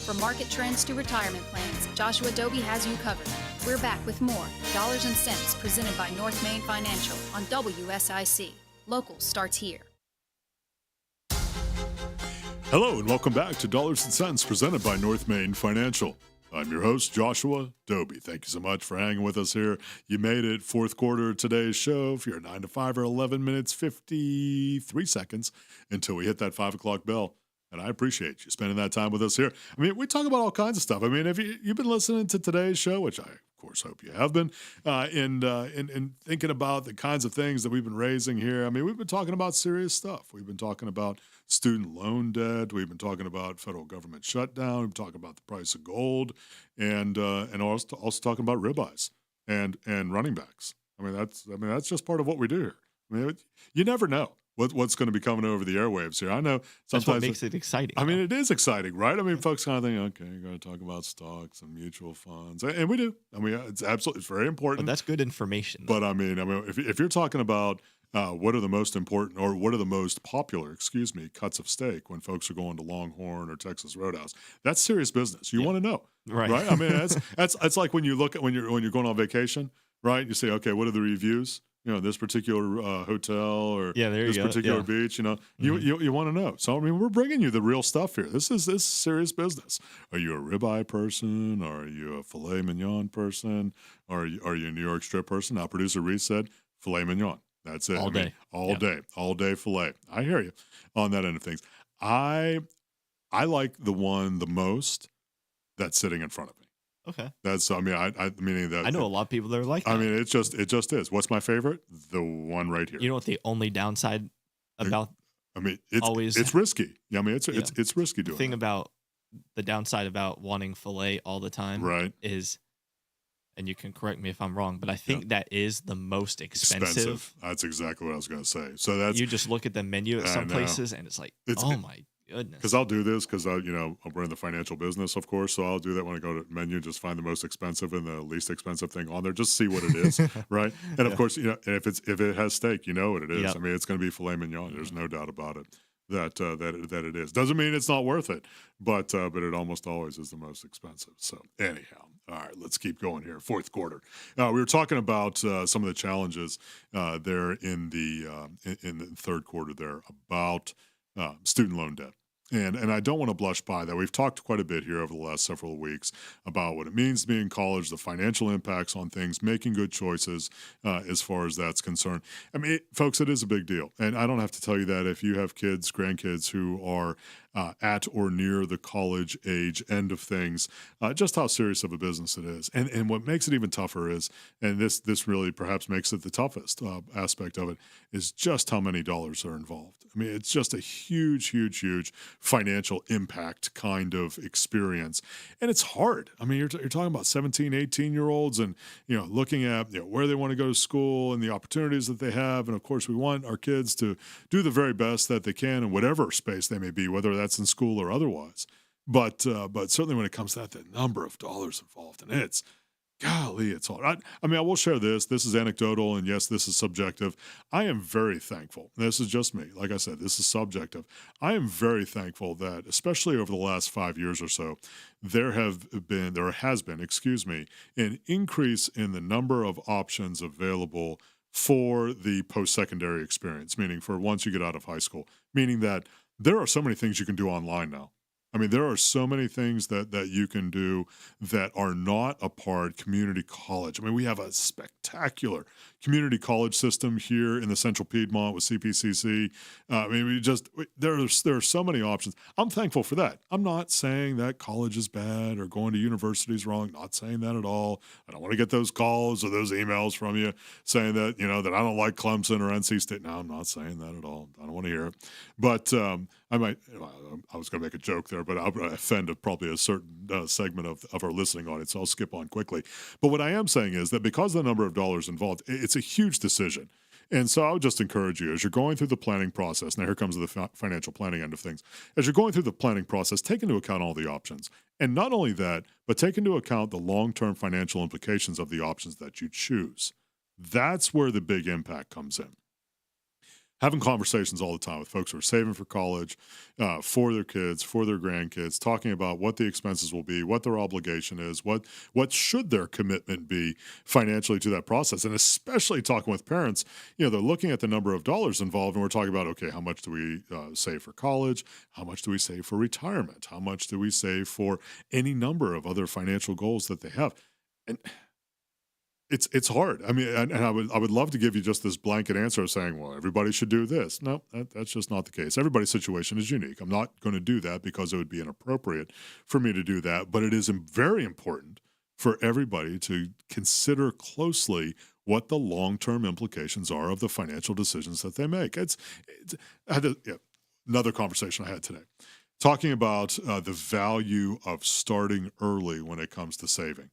From market trends to retirement plans, Joshua Dobi has you covered. We're back with more Dollars and Cents presented by North Main Financial on WSIC. Local starts here.
Hello and welcome back to Dollars and Cents presented by North Main Financial. I'm your host, Joshua Dobi. Thank you so much for hanging with us here. You made it, fourth quarter of today's show. If you're 9 to 5 or 11 minutes, 53 seconds until we hit that 5 o'clock bell. And I appreciate you spending that time with us here. I mean, we talk about all kinds of stuff. I mean, if you've been listening to today's show, which I, of course, hope you have been, and thinking about the kinds of things that we've been raising here, I mean, we've been talking about serious stuff. We've been talking about student loan debt. We've been talking about federal government shutdown. We've been talking about the price of gold, and also talking about ribeyes and running backs. I mean, that's just part of what we do here. I mean, you never know what's going to be coming over the airwaves here. I know sometimes
that's what makes it exciting.
I mean, it is exciting, right? I mean, folks kind of think, okay, you're going to talk about stocks and mutual funds, and we do. I mean, it's very important.
But that's good information.
But I mean, if you're talking about what are the most important or what are the most popular, cuts of steak when folks are going to Longhorn or Texas Roadhouse, that's serious business. You want to know, right? I mean, that's like when you look at when you're going on vacation, right? You say, okay, what are the reviews? You know, this particular hotel or this particular beach, you know, you want to know. So, I mean, we're bringing you the real stuff here. This is serious business. Are you a ribeye person? Are you a filet mignon person? Are you a New York strip person? Now, producer Reese said filet mignon. That's it.
All day
filet. I hear you on that end of things. I like the one the most that's sitting in front of me.
Okay.
That's, I meaning that
I know a lot of people that are like that.
I mean, it just is. What's my favorite? The one right here.
You know what the only downside about?
I mean, it's risky. Yeah, I mean, it's risky doing.
The thing about the downside about wanting filet all the time,
right,
is, and you can correct me if I'm wrong, but I think that is the most expensive.
That's exactly what I was going to say. So that's,
you just look at the menu at some places and it's like, oh my goodness.
Because I'll do this because we're in the financial business, of course. So I'll do that when I go to menu, just find the most expensive and the least expensive thing on there, just see what it is, right? And of course, if it has steak, you know what it is. Yep. I mean, it's going to be filet mignon. There's no doubt about it that it is. Doesn't mean it's not worth it, but it almost always is the most expensive. So anyhow, all right, let's keep going here. Fourth quarter. We were talking about some of the challenges there in the third quarter there about student loan debt. And I don't want to blush by that. We've talked quite a bit here over the last several weeks about what it means to be in college, the financial impacts on things, making good choices as far as that's concerned. I mean, folks, it is a big deal. And I don't have to tell you that if you have kids, grandkids who are at or near the college age end of things, just how serious of a business it is. And what makes it even tougher is, and this really perhaps makes it the toughest aspect of it, is just how many dollars are involved. I mean, it's just a huge, huge, huge financial impact kind of experience. And it's hard. I mean, you're talking about 17, 18-year-olds and, looking at, where they want to go to school and the opportunities that they have. And of course, we want our kids to do the very best that they can in whatever space they may be, whether that's in school or otherwise. But certainly when it comes to that, the number of dollars involved, and it's, golly, it's hard. I mean, I will share this. This is anecdotal, and yes, this is subjective. I am very thankful. This is just me. Like I said, this is subjective. I am very thankful that, especially over the last 5 years or so, there has been, an increase in the number of options available for the post-secondary experience, meaning for once you get out of high school, meaning that there are so many things you can do online now. I mean, there are so many things that you can do that are not a part community college. I mean, we have a spectacular community college system here in the Central Piedmont with CPCC. I mean, there are so many options. I'm thankful for that. I'm not saying that college is bad or going to university is wrong. Not saying that at all. I don't want to get those calls or those emails from you saying that, that I don't like Clemson or NC State. No, I'm not saying that at all. I don't want to hear it. But I was going to make a joke there, but I'll offend probably a certain segment of our listening audience, so I'll skip on quickly. But what I am saying is that because of the number of dollars involved, it's a huge decision. And so I would just encourage you, as you're going through the planning process, now here comes the financial planning end of things, as you're going through the planning process, take into account all the options. And not only that, but take into account the long-term financial implications of the options that you choose. That's where the big impact comes in. Having conversations all the time with folks who are saving for college, for their kids, for their grandkids, talking about what the expenses will be, what their obligation is, what should their commitment be financially to that process, and especially talking with parents, they're looking at the number of dollars involved, and we're talking about, okay, how much do we save for college? How much do we save for retirement? How much do we save for any number of other financial goals that they have? And it's hard. I mean, and I would love to give you just this blanket answer of saying, well, everybody should do this. No, that's just not the case. Everybody's situation is unique. I'm not going to do that because it would be inappropriate for me to do that. But it is very important for everybody to consider closely what the long-term implications are of the financial decisions that they make. Another conversation I had today, talking about the value of starting early when it comes to saving.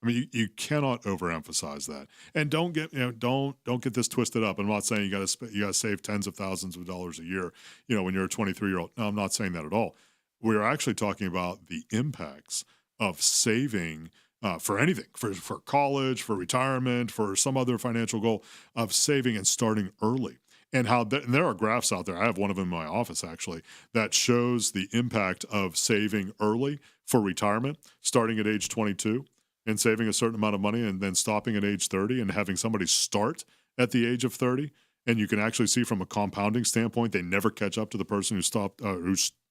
I mean, you cannot overemphasize that, and don't get this twisted up. I'm not saying you got to save tens of thousands of dollars a year, when you're a 23-year-old. No, I'm not saying that at all. We're actually talking about the impacts of saving for anything, for college, for retirement, for some other financial goal, of saving and starting early. And and there are graphs out there. I have one of them in my office actually that shows the impact of saving early for retirement, starting at age 22. And saving a certain amount of money and then stopping at age 30 and having somebody start at the age of 30. And you can actually see from a compounding standpoint, they never catch up to the person who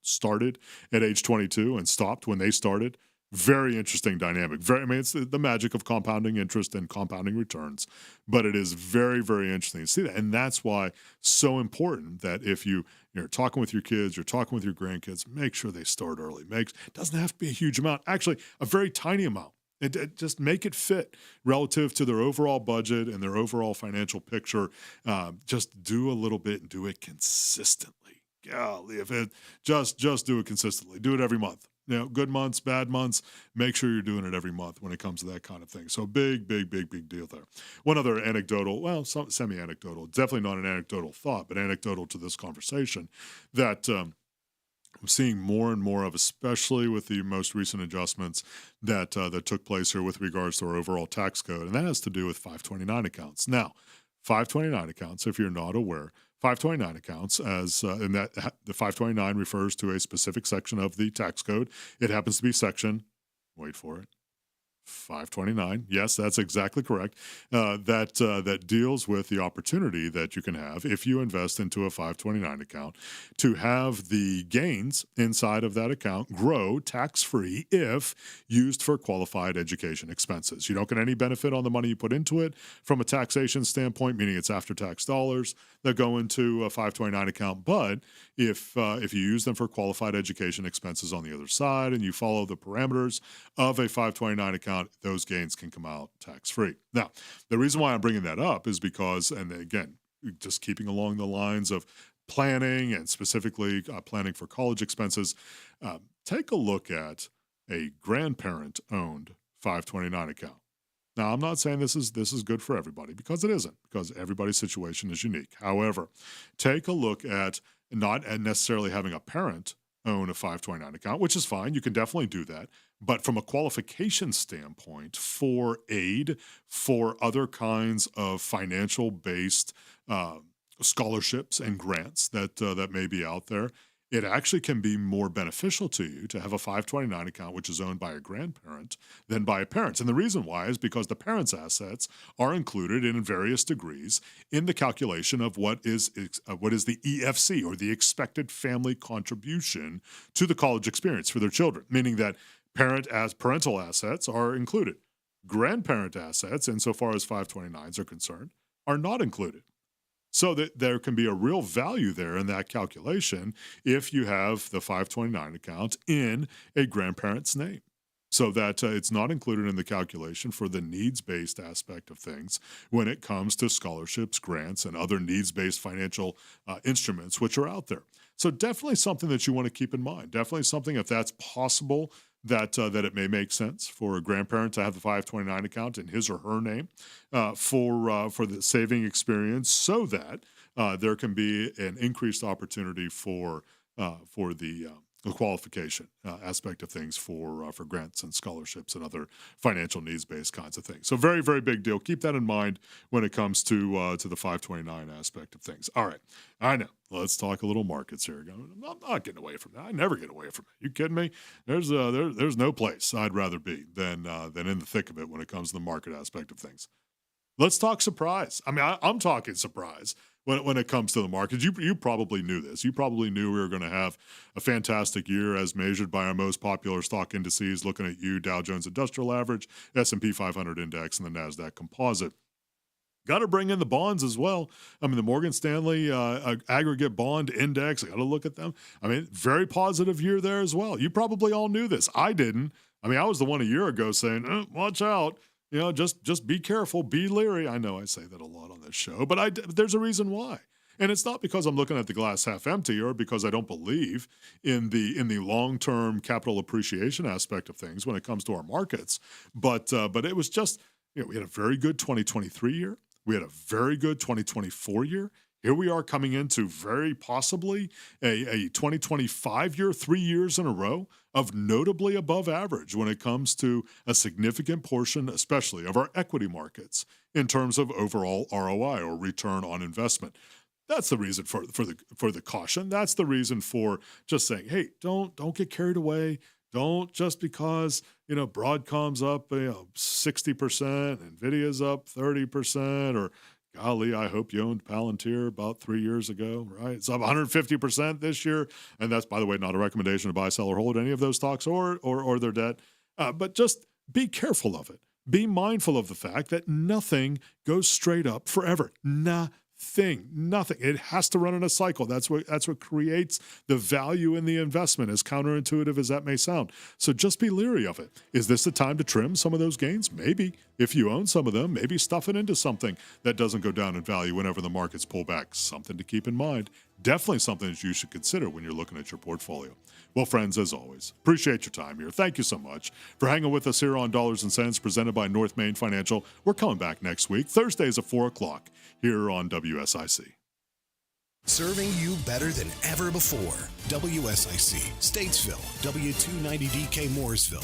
started at age 22 and stopped when they started. Very interesting dynamic. It's the magic of compounding interest and compounding returns, but it is very, very interesting to see that. And that's why so important that if you're talking with your kids, you're talking with your grandkids, make sure they start early. It doesn't have to be a huge amount, actually a very tiny amount. It just make it fit relative to their overall budget and their overall financial picture. Just do a little bit and do it consistently. Golly, if it just do it consistently. Do it every month. Good months, bad months. Make sure you're doing it every month when it comes to that kind of thing. So big deal there. One other anecdotal, well, semi-anecdotal, definitely not an anecdotal thought, but anecdotal to this conversation that I'm seeing more and more of, especially with the most recent adjustments that took place here with regards to our overall tax code, and that has to do with 529 accounts. Now, 529 accounts, if you're not aware, 529 accounts, and that the 529 refers to a specific section of the tax code. It happens to be section, wait for it, 529. Yes, that's exactly correct. That deals with the opportunity that you can have if you invest into a 529 account to have the gains inside of that account grow tax-free if used for qualified education expenses. You don't get any benefit on the money you put into it from a taxation standpoint, meaning it's after-tax dollars that go into a 529 account. But if you use them for qualified education expenses on the other side and you follow the parameters of a 529 account, those gains can come out tax-free. Now, the reason why I'm bringing that up is because, and again, just keeping along the lines of planning and specifically planning for college expenses, take a look at a grandparent-owned 529 account. Now, I'm not saying this is good for everybody, because it isn't, because everybody's situation is unique. However, take a look at not necessarily having a parent own a 529 account, which is fine. You can definitely do that. But from a qualification standpoint, for aid, for other kinds of financial-based scholarships and grants that may be out there, it actually can be more beneficial to you to have a 529 account which is owned by a grandparent than by a parent. And the reason why is because the parent's assets are included in various degrees in the calculation of what is the EFC, or the expected family contribution to the college experience for their children, meaning that parental assets are included. Grandparent assets, insofar as 529s are concerned, are not included. So that there can be a real value there in that calculation if you have the 529 account in a grandparent's name, so that it's not included in the calculation for the needs-based aspect of things when it comes to scholarships, grants, and other needs-based financial instruments which are out there. So definitely something that you want to keep in mind. Definitely something, if that's possible, that it may make sense for a grandparent to have the 529 account in his or her name for the saving experience, so that there can be an increased opportunity for the qualification aspect of things for grants and scholarships and other financial needs-based kinds of things. So very, very big deal. Keep that in mind when it comes to the 529 aspect of things. All right. I know. Let's talk a little markets here. I'm not getting away from that. I never get away from it. You kidding me? There's no place I'd rather be than in the thick of it when it comes to the market aspect of things. Let's talk surprise. I mean, I'm talking surprise when it comes to the markets. You probably knew this. You probably knew we were going to have a fantastic year as measured by our most popular stock indices, looking at Dow Jones Industrial Average, S&P 500 Index, and the NASDAQ Composite. Got to bring in the bonds as well. I mean, the Morgan Stanley Aggregate Bond Index, I got to look at them. I mean, very positive year there as well. You probably all knew this. I didn't. I mean, I was the one a year ago saying, watch out. You know, just be careful, be leery. I know I say that a lot on this show, but there's a reason why. And it's not because I'm looking at the glass half empty or because I don't believe in the long-term capital appreciation aspect of things when it comes to our markets. But it was just, we had a very good 2023 year. We had a very good 2024 year. Here we are coming into very possibly a 2025 year, 3 years in a row of notably above average when it comes to a significant portion, especially of our equity markets, in terms of overall ROI, or return on investment. That's the reason for the caution. That's the reason for just saying, hey, don't get carried away. Don't just because, Broadcom's up 60%, Nvidia's up 30%, or golly, I hope you owned Palantir about 3 years ago, right? It's up 150% this year. And that's, by the way, not a recommendation to buy, sell, or hold any of those stocks or their debt. But just be careful of it. Be mindful of the fact that nothing goes straight up forever. Nothing. It has to run in a cycle. That's what creates the value in the investment, as counterintuitive as that may sound. So just be leery of it. Is this the time to trim some of those gains? Maybe. If you own some of them, maybe stuff it into something that doesn't go down in value whenever the markets pull back. Something to keep in mind. Definitely something that you should consider when you're looking at your portfolio. Well, friends, as always, appreciate your time here. Thank you so much for hanging with us here on Dollars and Cents, presented by North Main Financial. We're coming back next week, Thursdays at 4 o'clock, here on WSIC.
Serving you better than ever before. WSIC, Statesville, W290DK Mooresville,